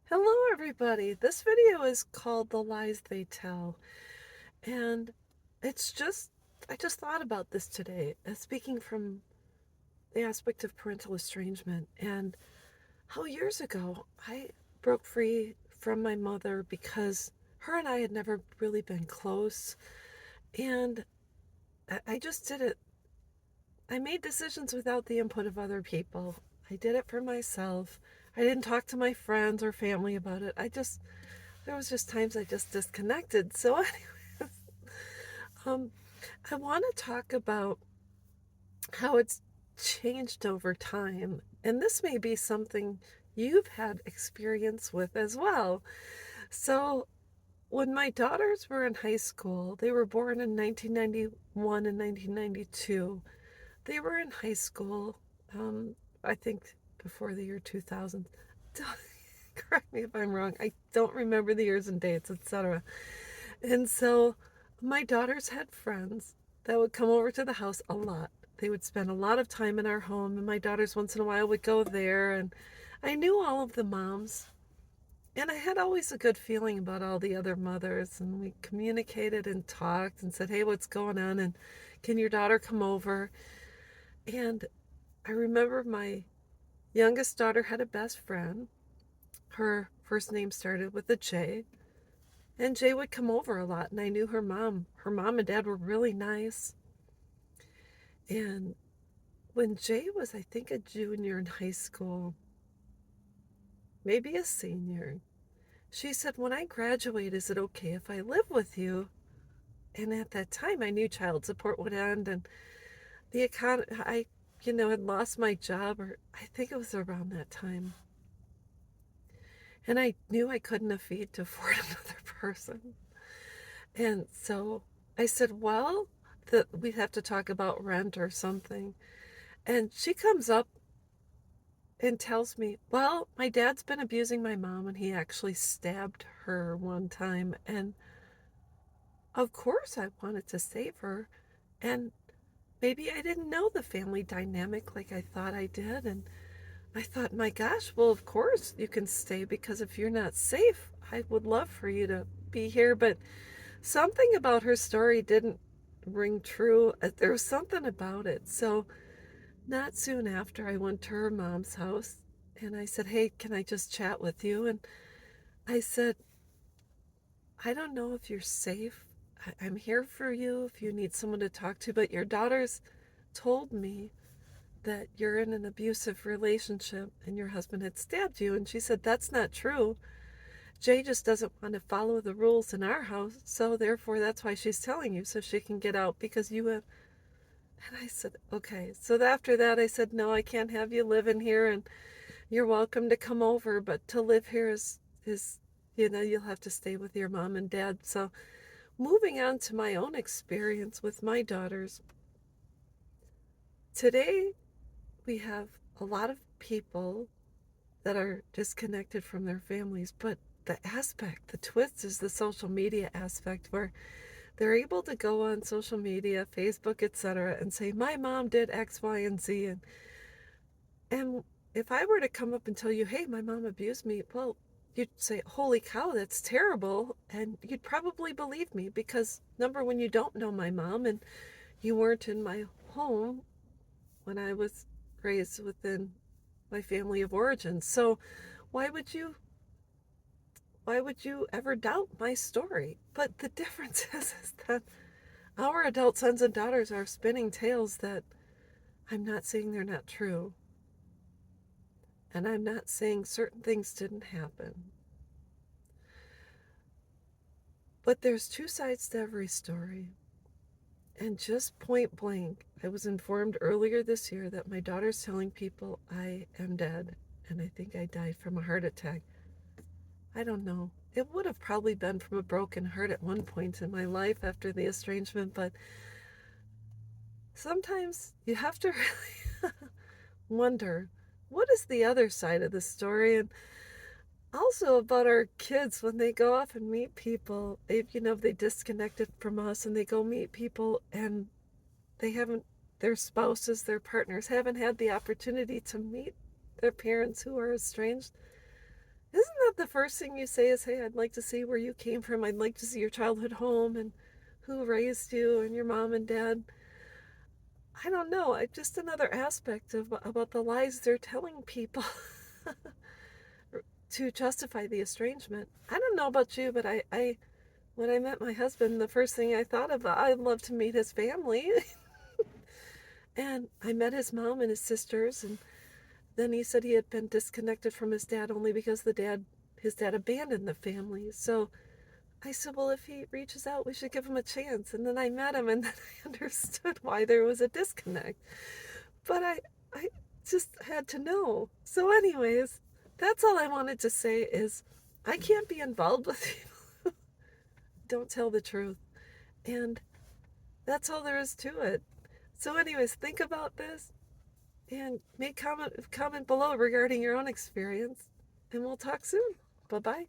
Hello, everybody. This video is called The Lies They Tell. And it's just, I just thought about this today, speaking from the aspect of parental estrangement and how years ago I broke free from my mother because her and I had never really been close. And I just did it. I made decisions without the input of other people. I did it for myself. I didn't talk to my friends or family about it. There was just times I just disconnected. So um, I want to talk about how it's changed over time. And this may be something you've had experience with as well. So when my daughters were in high school, they were born in 1991 and 1992. They were in high school, um, I think before the year 2000. Correct me if I'm wrong. I don't remember the years and dates, etc. And so my daughters had friends that would come over to the house a lot. They would spend a lot of time in our home, and my daughters once in a while would go there. And I knew all of the moms, and I had always a good feeling about all the other mothers. And we communicated and talked and said, "Hey, what's going on? And can your daughter come over?" And I remember my youngest daughter had a best friend. Her first name started with a J. And Jay would come over a lot, and I knew her mom. Her mom and dad were really nice. And when Jay was, I think, a junior in high school, maybe a senior, she said, "When I graduate, is it okay if I live with you?" And at that time, I knew child support would end, and the economy, had lost my job, or I think it was around that time. And I knew I couldn't afford to afford another person. And so I said, "Well, we'd have to talk about rent or something." And she comes up and tells me, "Well, my dad's been abusing my mom, and he actually stabbed her one time. And of course, I wanted to save her. And maybe I didn't know the family dynamic like I thought I did. And I thought, my gosh, well, of course you can stay, because if you're not safe, I would love for you to be here." But something about her story didn't ring true. There was something about it. So not soon after, I went to her mom's house, and I said, "Hey, can I just chat with you?" And I said, "I don't know if you're safe. I'm here for you if you need someone to talk to, but your daughters told me that you're in an abusive relationship and your husband had stabbed you." And she said, "That's not true. Jay just doesn't want to follow the rules in our house, so therefore that's why she's telling you, so she can get out because you have." And I said, "Okay." So after that, I said, "No, I can't have you living here, and you're welcome to come over, but to live here is you'll have to stay with your mom and dad." So moving on to my own experience with my daughters, today we have a lot of people that are disconnected from their families, but the twist is the social media aspect, where they're able to go on social media, Facebook, etc., and say, "My mom did X, Y, and Z." And if I were to come up and tell you, "Hey, my mom abused me," well, you'd say, "Holy cow, that's terrible." And you'd probably believe me because, number one, you don't know my mom, and you weren't in my home when I was raised within my family of origin. So why would you ever doubt my story? But the difference is that our adult sons and daughters are spinning tales that I'm not saying they're not true. And I'm not saying certain things didn't happen. But there's two sides to every story. And just point blank, I was informed earlier this year that my daughter's telling people I am dead. And I think I died from a heart attack. I don't know. It would have probably been from a broken heart at one point in my life after the estrangement, but sometimes you have to really wonder, what is the other side of the story? And also about our kids, when they go off and meet people, they disconnected from us and they go meet people, and they haven't, their spouses, their partners haven't had the opportunity to meet their parents who are estranged. Isn't that the first thing you say is, hey, I'd like to see where you came from. I'd like to see your childhood home and who raised you and your mom and dad. I don't know. Just another aspect of about the lies they're telling people to justify the estrangement. I don't know about you, but I when I met my husband, the first thing I thought of, I'd love to meet his family. And I met his mom and his sisters, and then he said he had been disconnected from his dad only because his dad abandoned the family. So I said, well, if he reaches out, we should give him a chance. And then I met him, and then I understood why there was a disconnect. But I just had to know. So, anyways, that's all I wanted to say is I can't be involved with people who don't tell the truth. And that's all there is to it. So, anyways, think about this and make comment below regarding your own experience. And we'll talk soon. Bye bye.